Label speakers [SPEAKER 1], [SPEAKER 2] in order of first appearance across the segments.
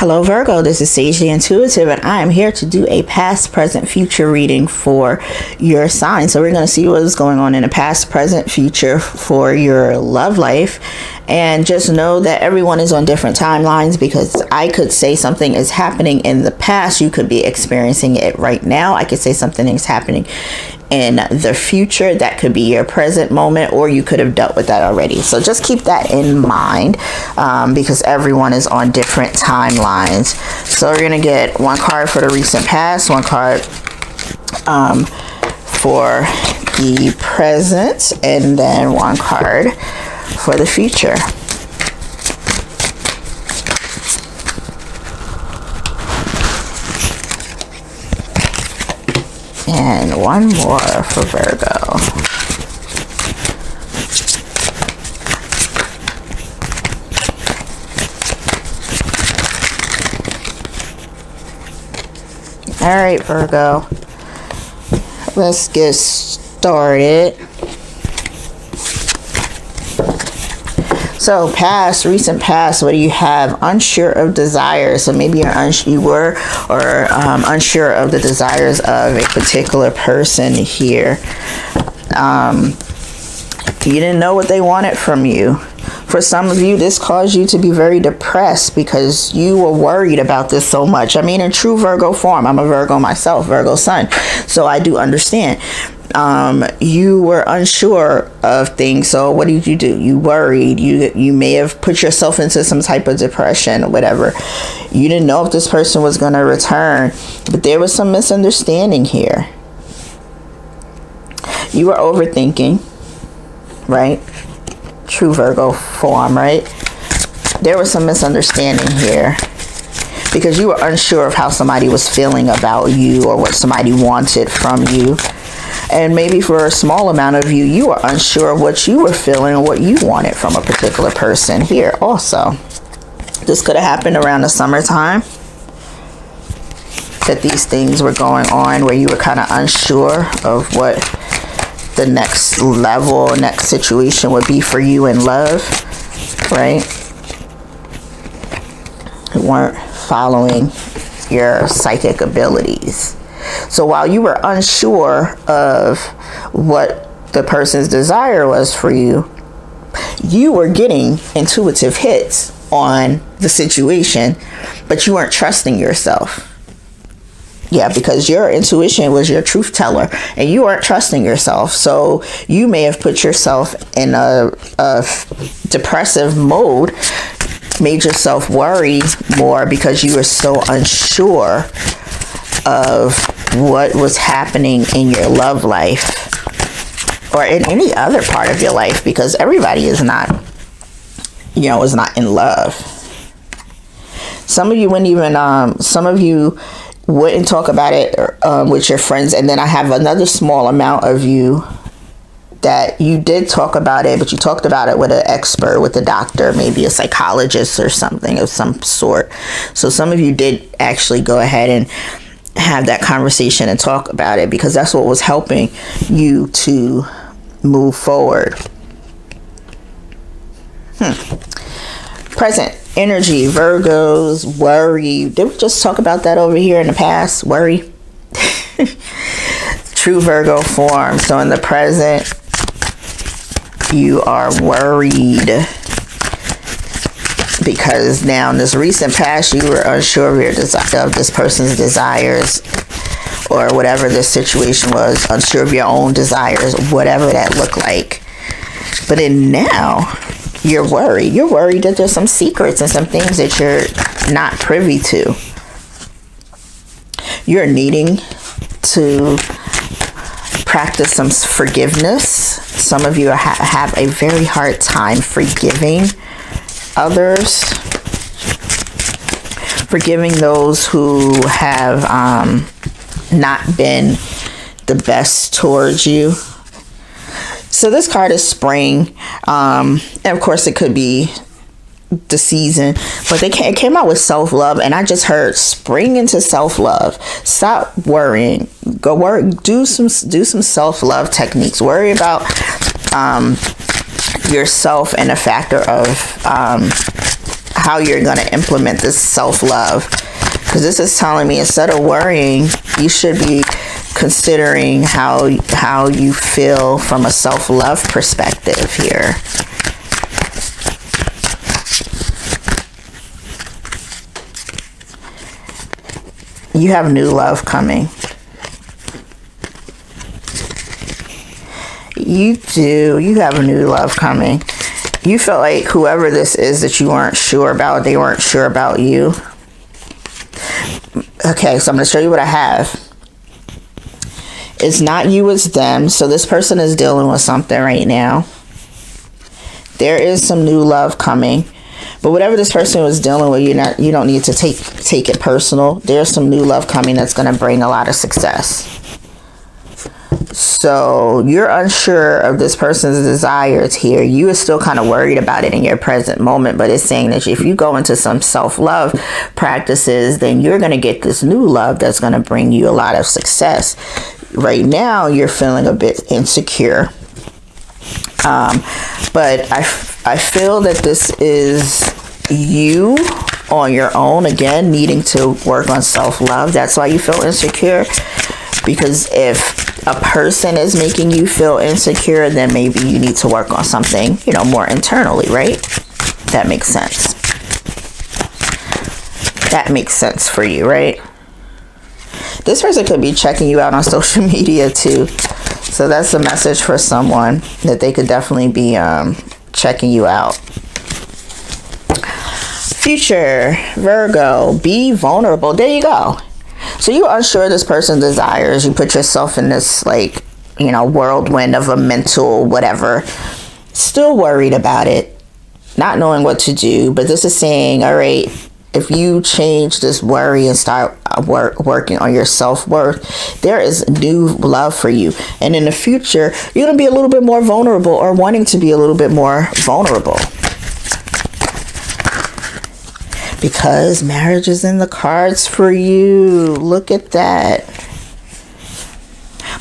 [SPEAKER 1] Hello Virgo, this is Sage the Intuitive, and I am here to do a past, present, future reading for your sign. So we're going to see what is going on in the past, present, future for your love life. And just know that everyone is on different timelines, because I could say something is happening in the past. You could be experiencing it right now. I could say something is happening in the future. That could be your present moment, or you could have dealt with that already. So just keep that in mind, because everyone is on different timelines. So we're going to get one card for the recent past, one card for the present, and then one card for the future. And one more for Virgo. All right, Virgo. Let's get started. So past, recent past, what do you have? Unsure of desires. So maybe you were unsure of the desires of a particular person here. You didn't know what they wanted from you. For some of you, this caused you to be very depressed because you were worried about this so much. I mean, in true Virgo form, I'm a Virgo myself, Virgo Sun. So I do understand. You were unsure of things. So what did you do? You worried. You may have put yourself into some type of depression or whatever. You didn't know if this person was going to return, but there was some misunderstanding here. You were overthinking, right? True Virgo form, right? There was some misunderstanding here because you were unsure of how somebody was feeling about you or what somebody wanted from you. And maybe for a small amount of you, you were unsure of what you were feeling or what you wanted from a particular person here also. This could have happened around the summertime, that these things were going on where you were kind of unsure of what the next level, next situation would be for you in love, right? You weren't following your psychic abilities. So while you were unsure of what the person's desire was for you, you were getting intuitive hits on the situation, but you weren't trusting yourself. Yeah, because your intuition was your truth teller and you weren't trusting yourself. So you may have put yourself in a depressive mode, made yourself worry more because you were so unsure of what was happening in your love life or in any other part of your life, because everybody is not, is not in love. Some of you wouldn't even, some of you wouldn't talk about it with your friends. And then I have another small amount of you that you did talk about it, but you talked about it with an expert, with a doctor, maybe a psychologist or something of some sort. So some of you did actually go ahead and have that conversation and talk about it, because that's what was helping you to move forward. Present energy, Virgos, worry. Did we just talk about that over here in the past? Worry. True Virgo form. So in the present, you are worried because now in this recent past, you were unsure of this person's desires or whatever this situation was, unsure of your own desires, whatever that looked like. But in now, you're worried. You're worried that there's some secrets and some things that you're not privy to. You're needing to practice some forgiveness. Some of you have a very hard time forgiving others, forgiving those who have not been the best towards you. So this card is spring, and of course it could be the season, but it came out with self-love, and I just heard spring into self-love. Stop worrying. Go work. Do some self-love techniques. Worry about yourself and the factor of how you're going to implement this self-love. Because this is telling me, instead of worrying, you should be considering how you feel from a self-love perspective here. You have new love coming. You do. You have a new love coming. You felt like whoever this is that you weren't sure about, they weren't sure about you. Okay, so I'm going to show you what I have. It's not you, it's them. So this person is dealing with something right now. There is some new love coming. But whatever this person was dealing with, you don't need to take it personal. There's some new love coming that's going to bring a lot of success. So you're unsure of this person's desires here. You are still kind of worried about it in your present moment, but it's saying that if you go into some self-love practices, then you're going to get this new love that's going to bring you a lot of success. Right now, you're feeling a bit insecure. But I feel that this is you on your own, again, needing to work on self-love. That's why you feel insecure. Because if a person is making you feel insecure, then maybe you need to work on something, more internally, right? That makes sense. That makes sense for you, right? This person could be checking you out on social media too. So that's a message for someone, that they could definitely be checking you out. Future Virgo, be vulnerable. There you go. So you're unsure of this person's desires. You put yourself in this whirlwind of a mental whatever. Still worried about it. Not knowing what to do. But this is saying, all right, if you change this worry and start working on your self-worth, there is new love for you. And in the future, you're going to be a little bit more vulnerable, or wanting to be a little bit more vulnerable. Because marriage is in the cards for you. Look at that.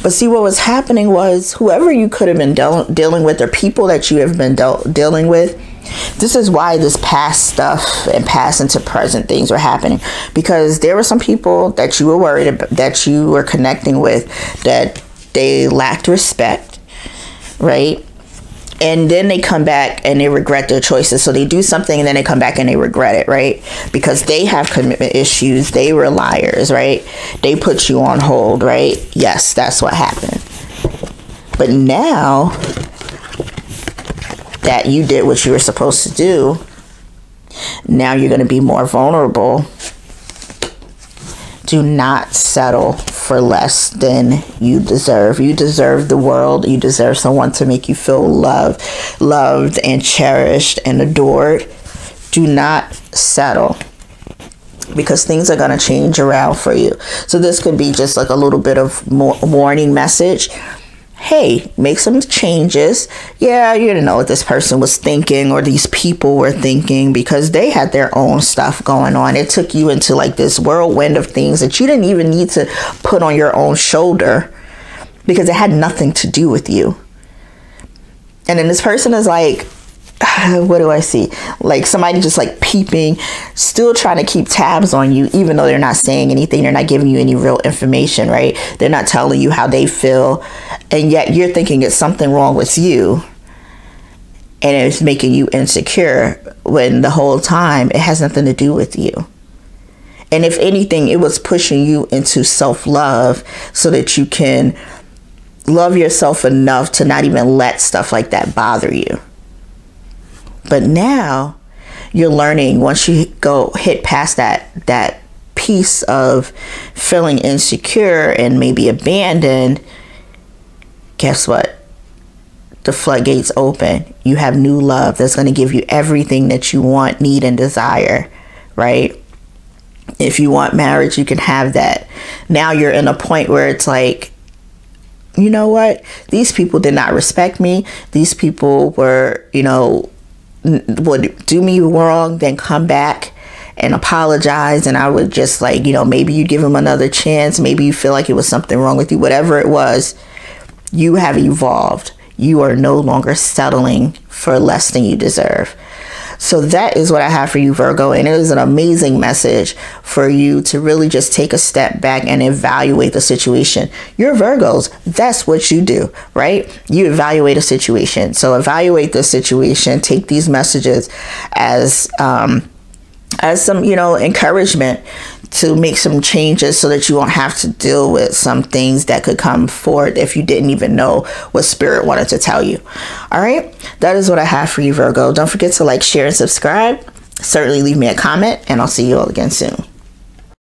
[SPEAKER 1] But see, what was happening was, whoever you could have been dealing with, or people that you have been dealing with, this is why this past stuff and past into present things were happening. Because there were some people that you were worried about, that you were connecting with, that they lacked respect, right? And then they come back and they regret their choices. So they do something and then they come back and they regret it, right? Because they have commitment issues. They were liars, right? They put you on hold, right? Yes, that's what happened. But now that you did what you were supposed to do, now you're going to be more vulnerable. Do not settle for less than you deserve. You deserve the world. You deserve someone to make you feel loved and cherished and adored. Do not settle, because things are going to change around for you. So this could be just like a little bit of warning message. Hey, make some changes. Yeah, you didn't know what this person was thinking, or these people were thinking, because they had their own stuff going on. It took you into like this whirlwind of things that you didn't even need to put on your own shoulder, because it had nothing to do with you. And then this person is like, what do I see? Like somebody just like peeping, still trying to keep tabs on you, even though they're not saying anything. They're not giving you any real information, right? They're not telling you how they feel. And yet you're thinking it's something wrong with you. And it's making you insecure, when the whole time it has nothing to do with you. And if anything, it was pushing you into self-love so that you can love yourself enough to not even let stuff like that bother you. But now you're learning, once you hit past that piece of feeling insecure and maybe abandoned, guess what? The floodgates open. You have new love that's going to give you everything that you want, need, and desire, right? If you want marriage, you can have that. Now you're in a point where it's like, you know what? These people did not respect me. These people were, would do me wrong, then come back and apologize, and I would just like, maybe you give them another chance. Maybe you feel like it was something wrong with you. Whatever it was, you have evolved. You are no longer settling for less than you deserve. So that is what I have for you, Virgo. And it is an amazing message for you to really just take a step back and evaluate the situation. You're Virgos. That's what you do, right? You evaluate a situation. So evaluate the situation. Take these messages as some, encouragement to make some changes so that you won't have to deal with some things that could come forward if you didn't even know what spirit wanted to tell you. All right. That is what I have for you, Virgo. Don't forget to like, share, and subscribe. Certainly leave me a comment, and I'll see you all again soon.